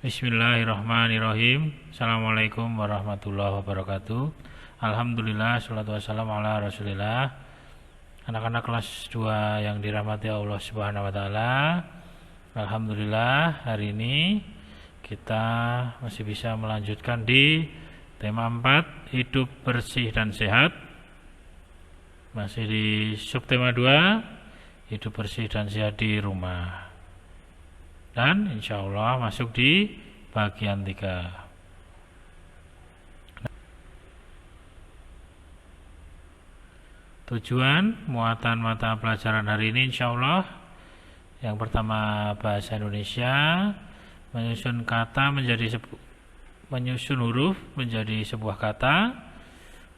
Bismillahirrahmanirrahim. Assalamualaikum warahmatullahi wabarakatuh. Alhamdulillah, salatu wassalamu ala rasulillah. Anak-anak kelas 2 yang dirahmati Allah subhanahu wa ta'ala, alhamdulillah hari ini kita masih bisa melanjutkan di tema 4, hidup bersih dan sehat. Masih di subtema 2, hidup bersih dan sehat di rumah. Dan insya Allah masuk di bagian 3. Tujuan muatan mata pelajaran hari ini insya Allah yang pertama bahasa Indonesia, menyusun huruf menjadi sebuah kata,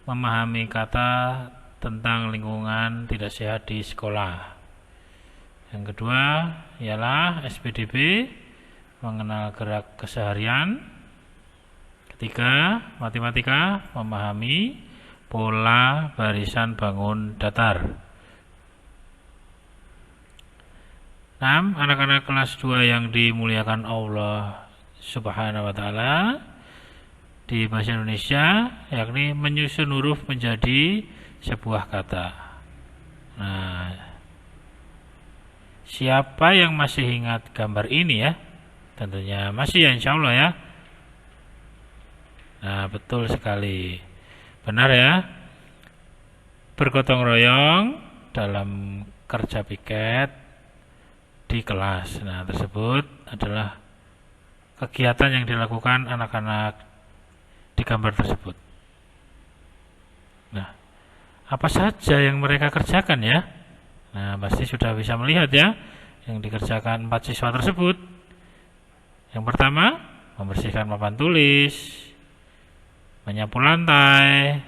memahami kata tentang lingkungan tidak sehat di sekolah. Yang kedua ialah SPDB, mengenal gerak keseharian. Ketiga, matematika, memahami pola barisan bangun datar. 6. Anak-anak kelas 2 yang dimuliakan Allah subhanahu wa ta'ala, di bahasa Indonesia, yakni menyusun huruf menjadi sebuah kata. Nah, siapa yang masih ingat gambar ini ya? Tentunya masih ya, insya Allah ya. Nah, betul sekali. Benar ya. Bergotong royong dalam kerja piket di kelas. Nah, tersebut adalah kegiatan yang dilakukan anak-anak di gambar tersebut. Nah, apa saja yang mereka kerjakan ya? Nah, pasti sudah bisa melihat ya yang dikerjakan 4 siswa tersebut. Yang pertama, membersihkan papan tulis, menyapu lantai,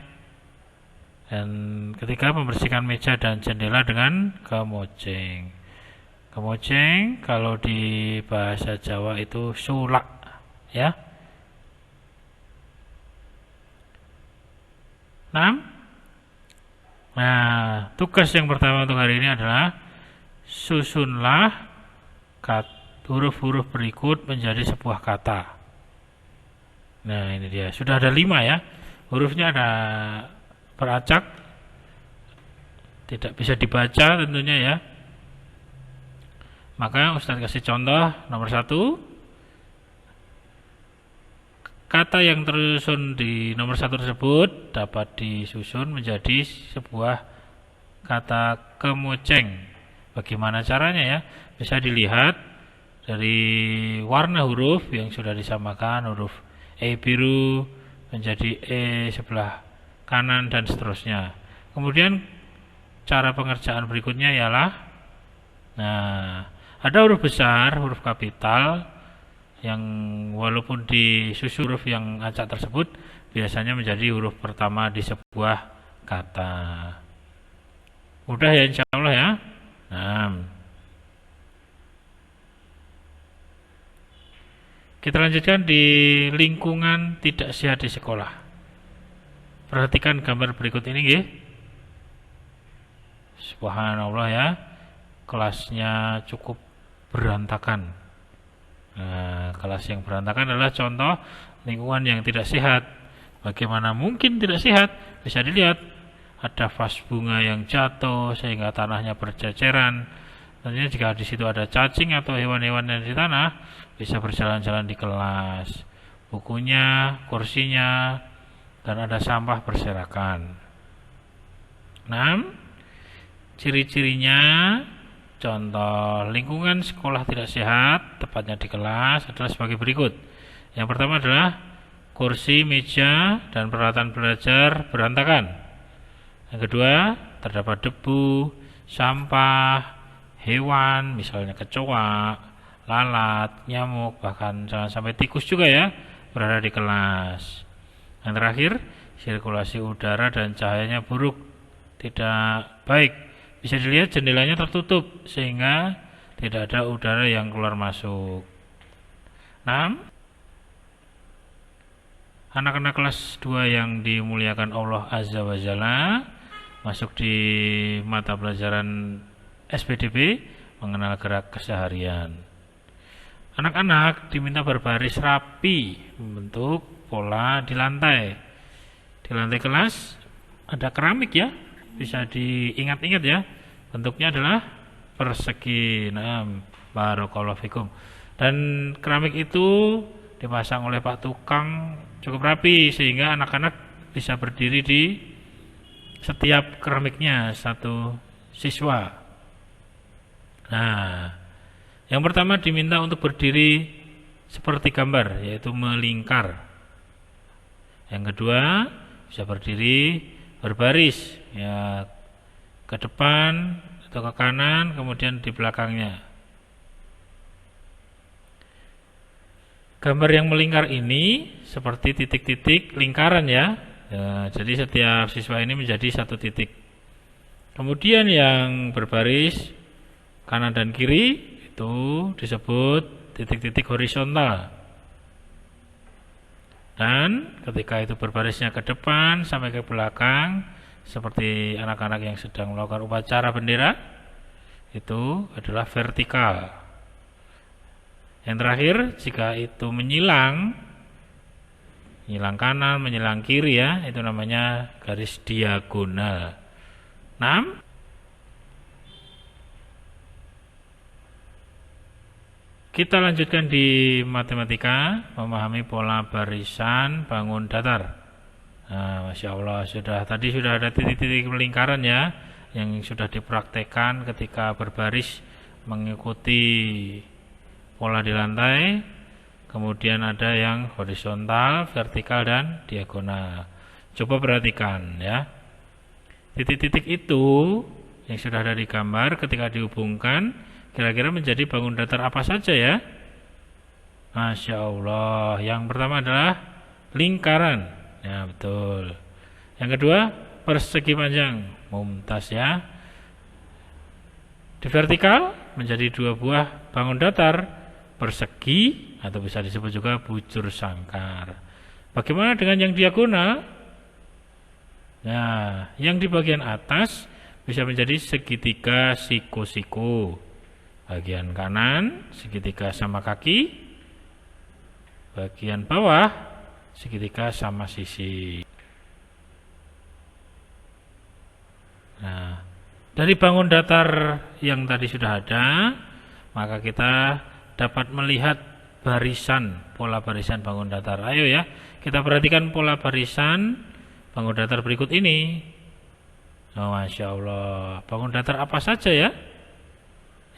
dan ketiga, membersihkan meja dan jendela dengan kemoceng. Kemoceng kalau di bahasa Jawa itu sulak ya. 6. Nah, tugas yang pertama untuk hari ini adalah susunlah huruf-huruf berikut menjadi sebuah kata. Nah, ini dia. Sudah ada 5 ya. Hurufnya ada beracak, tidak bisa dibaca tentunya ya. Maka Ustaz kasih contoh. Nomor 1, kata yang tersusun di nomor 1 tersebut dapat disusun menjadi sebuah kata kemoceng. Bagaimana caranya ya? Bisa dilihat dari warna huruf yang sudah disamakan, huruf E biru menjadi E sebelah kanan dan seterusnya. Kemudian cara pengerjaan berikutnya ialah, nah, ada huruf besar, huruf kapital yang walaupun disusun huruf yang acak tersebut biasanya menjadi huruf pertama di sebuah kata. Mudah ya insya Allah ya. Nah, kita lanjutkan di lingkungan tidak sehat di sekolah. Perhatikan gambar berikut ini nggih. Subhanallah ya. Kelasnya cukup berantakan. Nah, kelas yang berantakan adalah contoh lingkungan yang tidak sehat. Bagaimana mungkin tidak sehat? Bisa dilihat ada vas bunga yang jatuh sehingga tanahnya berceceran. Tentunya jika di situ ada cacing atau hewan-hewan yang di tanah, bisa berjalan-jalan di kelas. Bukunya, kursinya, dan ada sampah berserakan. 6. Ciri-cirinya, contoh lingkungan sekolah tidak sehat, tepatnya di kelas, adalah sebagai berikut. Yang pertama adalah kursi, meja, dan peralatan belajar berantakan. Yang kedua, terdapat debu, sampah, hewan, misalnya kecoa, lalat, nyamuk, bahkan jangan sampai tikus juga ya, berada di kelas. Yang terakhir, sirkulasi udara dan cahayanya buruk, tidak baik. Bisa dilihat jendelanya tertutup sehingga tidak ada udara yang keluar masuk. 6. Anak-anak kelas 2 yang dimuliakan Allah Azza wa Jalla, masuk di mata pelajaran SPDB, mengenal gerak keseharian. Anak-anak diminta berbaris rapi membentuk pola di lantai. Di lantai kelas ada keramik ya, bisa diingat-ingat ya. Bentuknya adalah persegi. Nah, barakallahu fikum. Dan keramik itu dipasang oleh Pak Tukang cukup rapi sehingga anak-anak bisa berdiri di setiap keramiknya satu siswa. Nah, yang pertama diminta untuk berdiri seperti gambar, yaitu melingkar. Yang kedua, bisa berdiri berbaris, ya, ke depan atau ke kanan, kemudian di belakangnya. Gambar yang melingkar ini seperti titik-titik lingkaran ya. Jadi setiap siswa ini menjadi satu titik. Kemudian yang berbaris kanan dan kiri itu disebut titik-titik horizontal. Dan ketika itu berbarisnya ke depan sampai ke belakang, seperti anak-anak yang sedang melakukan upacara bendera, itu adalah vertikal. Yang terakhir, jika itu menyilang kanan, menyilang kiri ya, itu namanya garis diagonal. 6. Kita lanjutkan di matematika, memahami pola barisan bangun datar. Nah, Masya Allah, tadi sudah ada titik-titik lingkaran ya, yang sudah dipraktekkan ketika berbaris mengikuti pola di lantai. Kemudian ada yang horizontal, vertikal, dan diagonal. Coba perhatikan ya, titik-titik itu yang sudah ada di gambar ketika dihubungkan kira-kira menjadi bangun datar apa saja ya? Masya Allah. Yang pertama adalah lingkaran. Ya betul. Yang kedua persegi panjang. Mumtaz ya. Di vertikal menjadi 2 buah bangun datar persegi atau bisa disebut juga bujur sangkar. Bagaimana dengan yang diagonal? Nah, yang di bagian atas bisa menjadi segitiga siku-siku. Bagian kanan segitiga sama kaki, bagian bawah segitiga sama sisi. Nah, dari bangun datar yang tadi sudah ada, maka kita dapat melihat barisan, pola barisan bangun datar. Ayo ya, kita perhatikan pola barisan bangun datar berikut ini. Oh, Masya Allah, bangun datar apa saja ya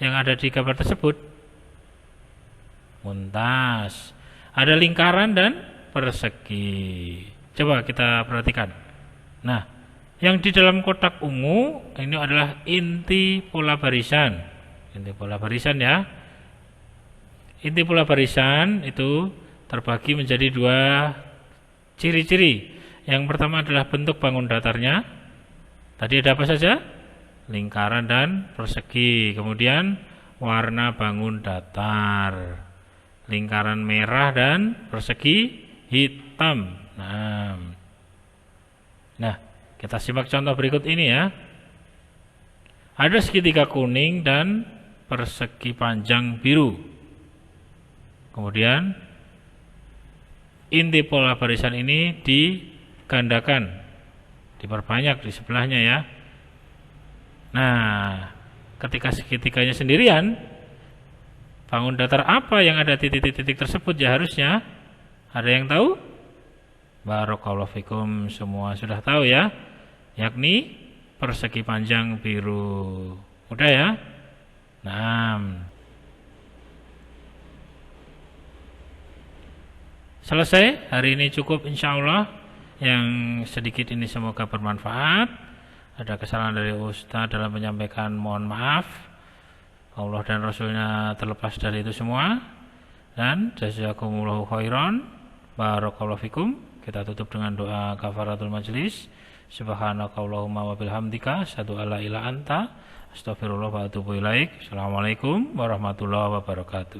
yang ada di gambar tersebut? Mumtaz. Ada lingkaran dan persegi. Coba kita perhatikan. Nah, yang di dalam kotak ungu ini adalah inti pola barisan. Inti pola barisan ya. Inti pola barisan itu terbagi menjadi 2 ciri-ciri. Yang pertama adalah bentuk bangun datarnya. Tadi ada apa saja? Lingkaran dan persegi. Kemudian warna bangun datar, lingkaran merah dan persegi hitam. Nah, kita simak contoh berikut ini ya. Ada segitiga kuning dan persegi panjang biru. Kemudian inti pola barisan ini digandakan, diperbanyak di sebelahnya ya. Nah, ketika segitiganya sendirian, bangun datar apa yang ada titik-titik tersebut ya harusnya? Ada yang tahu? Barakallahu fikum, semua sudah tahu ya, yakni persegi panjang biru. Udah ya? Nah, selesai, hari ini cukup insya Allah. Yang sedikit ini semoga bermanfaat. Ada kesalahan dari Ustaz dalam menyampaikan, mohon maaf. Allah dan Rasulnya terlepas dari itu semua. Dan jazakumullahu khairan, barakallahu fikum. Kita tutup dengan doa kafaratul majlis. Subhanakallahumma wa bihamdika asyhadu alla ilaha illa anta astaghfirullah wa atubu ilaik. Assalamualaikum warahmatullahi wabarakatuh.